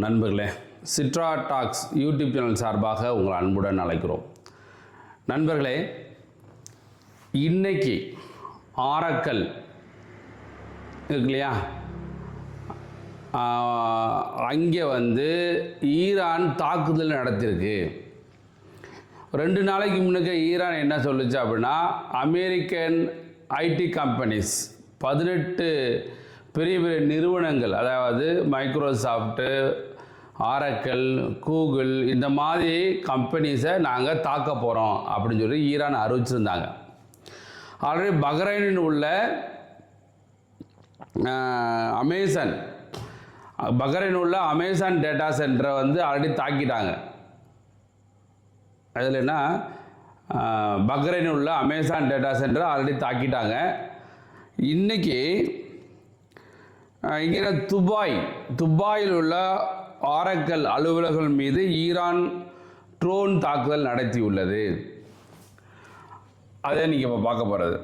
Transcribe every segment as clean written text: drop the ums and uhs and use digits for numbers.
நண்பர்களே, சிட்ரா tax YouTube channel சார்பாக உங்கள் அன்புடன் அழைக்கிறோம். நண்பர்களே, இன்னைக்கு ஆரக்கல் இருக்கு இல்லையா, அங்கே ஈரான் தாக்குதல் நடத்தியிருக்கு. 2 நாளைக்கு முன்னுக்கு ஈரான் என்ன சொல்லுச்சு அப்படின்னா, அமெரிக்கன் ஐடி கம்பெனிஸ் 18 பெரிய பெரிய நிறுவனங்கள், அதாவது மைக்ரோசாஃப்ட்டு, ஆரக்கல், கூகுள், இந்த மாதிரி கம்பெனிஸை நாங்கள் தாக்க போகிறோம் அப்படின்னு சொல்லி ஈரான் அறிவிச்சிருந்தாங்க. ஆல்ரெடி பஹ்ரைனில் உள்ள அமேசான் டேட்டா சென்டரை ஆல்ரெடி தாக்கிட்டாங்க. அதில் என்ன, பஹ்ரைனில் உள்ள அமேசான் டேட்டா சென்டரை ஆல்ரெடி தாக்கிட்டாங்க. இன்றைக்கி இங்கே துபாயில் உள்ள ஆரக்கல் அலுவலர்கள் மீது ஈரான் ட்ரோன் தாக்குதல் நடத்தியுள்ளது. அதை நீங்கள் இப்போ பார்க்க போகிறது.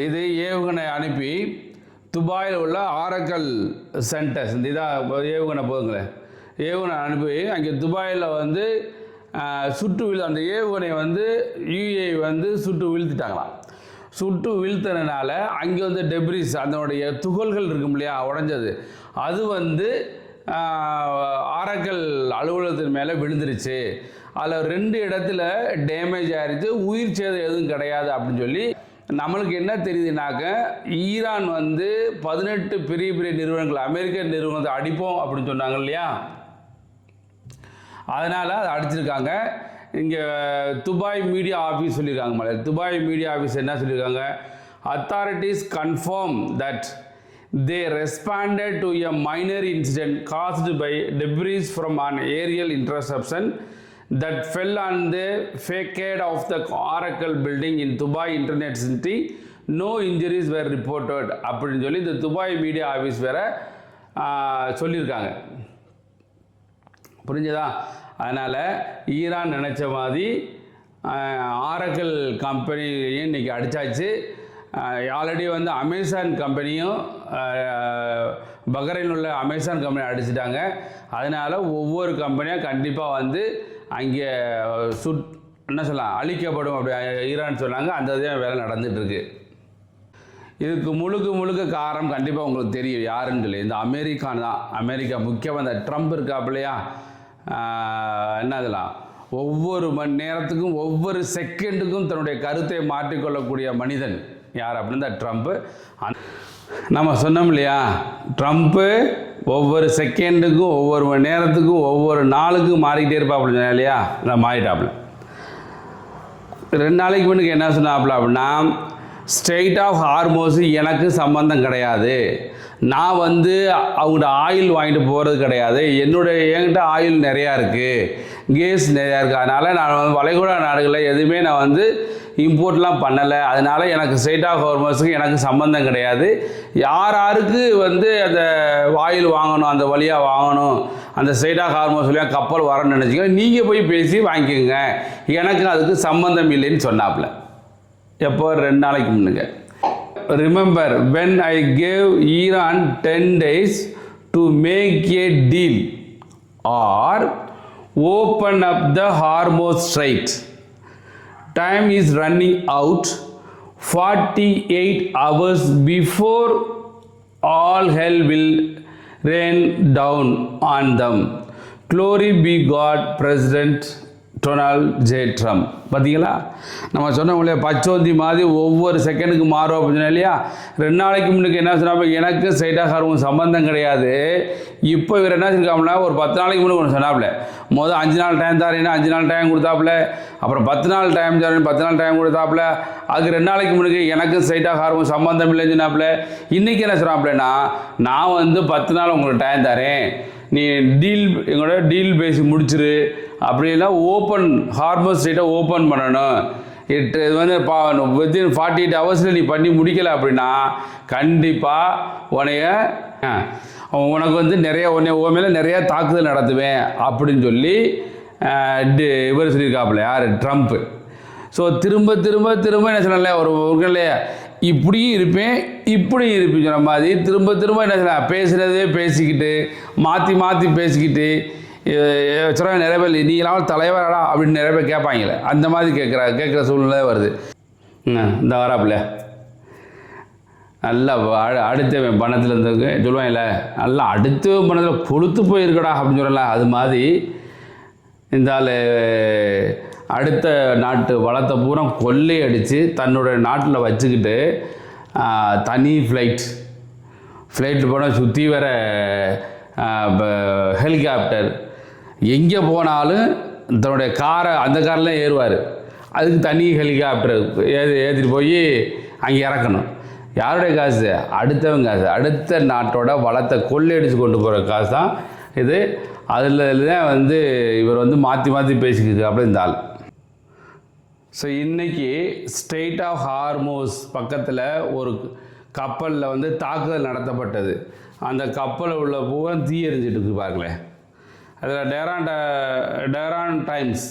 இது ஏவுகணை அனுப்பி துபாயில் உள்ள ஆரக்கல் சென்டர்ஸ், இந்த இதாக ஏவுகணை போதுங்களேன், ஏவுகணை அனுப்பி அங்கே துபாயில் அந்த ஏவுகணை யூஏ சுட்டு வீழ்த்திட்டாங்களாம். சுட்டு வீழ்த்தினால அங்கே டெப்ரிஸ், அதனுடைய துகள்கள் இருக்கும் இல்லையா, உடஞ்சது, அது ஆரக்கல் அலுவலகத்தின் மேலே விழுந்துருச்சு. அதில் 2 இடத்துல டேமேஜ் ஆகிடுச்சு, உயிர் சேதம் எதுவும் கிடையாது அப்படின்னு சொல்லி நம்மளுக்கு என்ன தெரியுதுனாக்க, ஈரான் 18 பெரிய பெரிய நிறுவனங்கள், அமெரிக்க நிறுவனத்தை அடிப்போம் அப்படின்னு சொன்னாங்க இல்லையா, அதனால் அதை அடிச்சிருக்காங்க. இங்கே துபாய் மீடியா ஆஃபீஸ் சொல்லியிருக்காங்க. துபாய் மீடியா ஆஃபீஸ் என்ன சொல்லியிருக்காங்க, authorities confirm that they responded to a minor incident caused by debris from an aerial interception that fell on the facade of the Oracle building in Dubai Internet City. No injuries were reported அப்படின்னு சொல்லி இந்த Dubai media office வேற சொல்லியிருக்காங்க. புரிஞ்சதா? அதனால் Iran நினச்ச மாதிரி oracle கம்பெனியும் இன்றைக்கி அடித்தாச்சு. ஆல்ரெடி அமேசான் கம்பெனியும், பஹ்ரைனில் உள்ள அமேசான் கம்பெனி அடிச்சிட்டாங்க. அதனால் ஒவ்வொரு கம்பெனியாக கண்டிப்பாக அங்கே என்ன சொல்லலாம், அழிக்கப்படும் அப்படி ஈரான் சொன்னாங்க. அந்த வேலை நடந்துகிட்ருக்கு. இதுக்கு முழுக்க காரணம் கண்டிப்பாக உங்களுக்கு தெரியும் யாருன்னு சொல்லி, இந்த அமெரிக்கான் தான். அமெரிக்கா முக்கியமாக இந்த ட்ரம்ப் இருக்காப்பில்லையா, என்னதெல்லாம் ஒவ்வொரு மணி நேரத்துக்கும் ஒவ்வொரு செகண்டுக்கும் தன்னுடைய கருத்தை மாற்றிக்கொள்ளக்கூடிய மனிதன் யார் அப்படின்னா ட்ரம்ப்பு. நம்ம சொன்னோம் இல்லையா, ட்ரம்ப்பு ஒவ்வொரு செகண்டுக்கும் ஒவ்வொரு மணி நேரத்துக்கும் ஒவ்வொரு நாளுக்கும் மாறிக்கிட்டே இருப்பாப்புல இல்லையா, நான் மாறிட்டாப்புல. 2 நாளைக்கு முன்னுக்கு என்ன சொன்னாப்புல அப்படின்னா, ஸ்ட்ரெயிட் ஆஃப் ஹார்மோஸ் எனக்கு சம்பந்தம் கிடையாது, நான் அவங்கள்ட்ட ஆயில் வாங்கிட்டு போகிறது கிடையாது, என்கிட்ட ஆயில் நிறையா இருக்குது, கேஸ் நிறையா இருக்குது, அதனால் நான் வளைகுடா நாடுகளில் எதுவுமே நான் இம்போர்ட்லாம் பண்ணலை, அதனால் எனக்கு ஸ்ட்ரெயிட் ஆஃப் ஹார்மோஸுக்கு எனக்கு சம்பந்தம் கிடையாது, யாருக்கு அந்த ஆயில் வாங்கணும், அந்த வழியாக வாங்கணும், அந்த ஸ்ட்ரெயிட் ஆஃப் ஹார்மோஸ் வழியாக கப்பல் வரணும்னு நினச்சிக்கோங்க, நீங்கள் போய் பேசி வாங்கிக்கோங்க, எனக்கு அதுக்கு சம்பந்தம் இல்லைன்னு சொன்னாப்புல. எப்போ? 2 நாளைக்கு முன்னுங்க. Remember when I gave Iran 10 days to make a deal or open up the Hormuz Strait. Time is running out. 48 hours before all hell will rain down on them. Glory be God, President Donald J Trump. பார்த்தீங்களா, நம்ம சொன்னோம்லையா, பச்சோந்தி மாதிரி ஒவ்வொரு செகண்டுக்கு மாறும் அப்படின்னு இல்லையா. 2 நாளைக்கு முன்னுக்கு என்ன சொன்னாப்போ, எனக்கு ஸ்ட்ரெயிட்டாக ஹார்மோன் சம்பந்தம் கிடையாது. இப்போ இவர் என்ன சொல்லியிருக்காப்புல, ஒரு 10 நாளைக்கு முன்னுக்கு ஒன்று சொன்னாப்புல, 5 நாள் டைம் தாரேன்னா 5 நாள் டைம் கொடுத்தாப்புல, அப்புறம் 10 நாள் டைம் தரேன்னு 10 நாள் டைம் கொடுத்தாப்புல, அதுக்கு 2 நாளைக்கு முன்னுக்கு எனக்கு ஸ்ட்ரெயிட்டாக ஹார்மோன் சம்பந்தம் இல்லைன்னு சொன்னாப்புல. இன்றைக்கி என்ன சொன்னாப்புலன்னா, நான் 10 நாள் உங்களுக்கு டைம் தரேன், நீ எங்களோட டீல் பேசி முடிச்சிரு, அப்படின்னா ஓப்பன் ஹார்மோஸ் ஸ்ட்ரெயிட்டை ஓப்பன் பண்ணணும், இது வித்தின் 48 ஹவர்ஸில் நீ பண்ணி முடிக்கலை அப்படின்னா கண்டிப்பாக உனக்கு நிறைய மேலே நிறையா தாக்குதல் நடத்துவேன் அப்படின்னு சொல்லி இவர் சொல்லியிருக்காப்புல, யார்? ட்ரம்ப்பு. ஸோ திரும்ப திரும்ப திரும்ப என்ன சொல்லல, ஒரு இல்லையா, இப்படியும் இருப்பேன் இப்படியும் இருப்பேன் சொன்ன மாதிரி திரும்ப திரும்ப என்ன சொல்ல பேசுகிறதே பேசிக்கிட்டு மாற்றி பேசிக்கிட்டு சொல்ல நிறைய பேர் நீங்களாம் தலைவராடா அப்படின்னு நிறைய பேர் கேட்பாங்களே, அந்த மாதிரி கேட்குற சூழ்நிலை வருது. இந்த வராப்புல நல்லா அடுத்தவன் பணத்தில் இருந்ததுக்கு சொல்லுவாங்கல்ல, நல்லா அடுத்தவன் பணத்தில் கொளுத்து போயிருக்கடா அப்படின்னு சொல்லலாம். அது மாதிரி இந்த ஆள் அடுத்த நாட்டு வளத்தை பூரா கொள்ளை அடித்து தன்னோட நாட்டில் வச்சுக்கிட்டு தனி ஃப்ளைட்டு போனால் சுற்றி வர ஹெலிகாப்டர், எங்கே போனாலும் தன்னுடைய காரை அந்த காரில் ஏறுவார். அதுக்கு தனி ஹெலிகாப்டர் ஏற்றிட்டு போய் அங்கே இறக்கணும். யாருடைய காசு? அடுத்தவங்க காசு. அடுத்த நாட்டோட வளத்தை கொள்ளையடித்து கொண்டு போகிற காசு தான் இது. அதில் தான் வந்து இவர் மாற்றி பேசிக்கிது அப்படி இந்த ஆள். ஸோ இன்றைக்கி ஸ்ட்ரெய்ட் ஆஃப் ஹார்மோஸ் பக்கத்தில் ஒரு கப்பலில் தாக்குதல் நடத்தப்பட்டது. அந்த கப்பலில் உள்ள பூரா தீ எரிஞ்சிட்டு இருக்கு பாருங்களேன். அதில் டேரான் times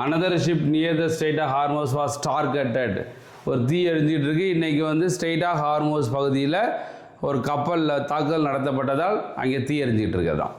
another ship near the Strait of Hormuz was targeted. ஒரு தீ எரிஞ்சிட்டு இருக்கு. இன்றைக்கி ஸ்ட்ரெய்ட் ஆஃப் ஹார்மோஸ் பகுதியில் ஒரு கப்பலில் தாக்குதல் நடத்தப்பட்டதால் அங்கே தீ எரிஞ்சிக்கிட்டு இருக்கிறதான்.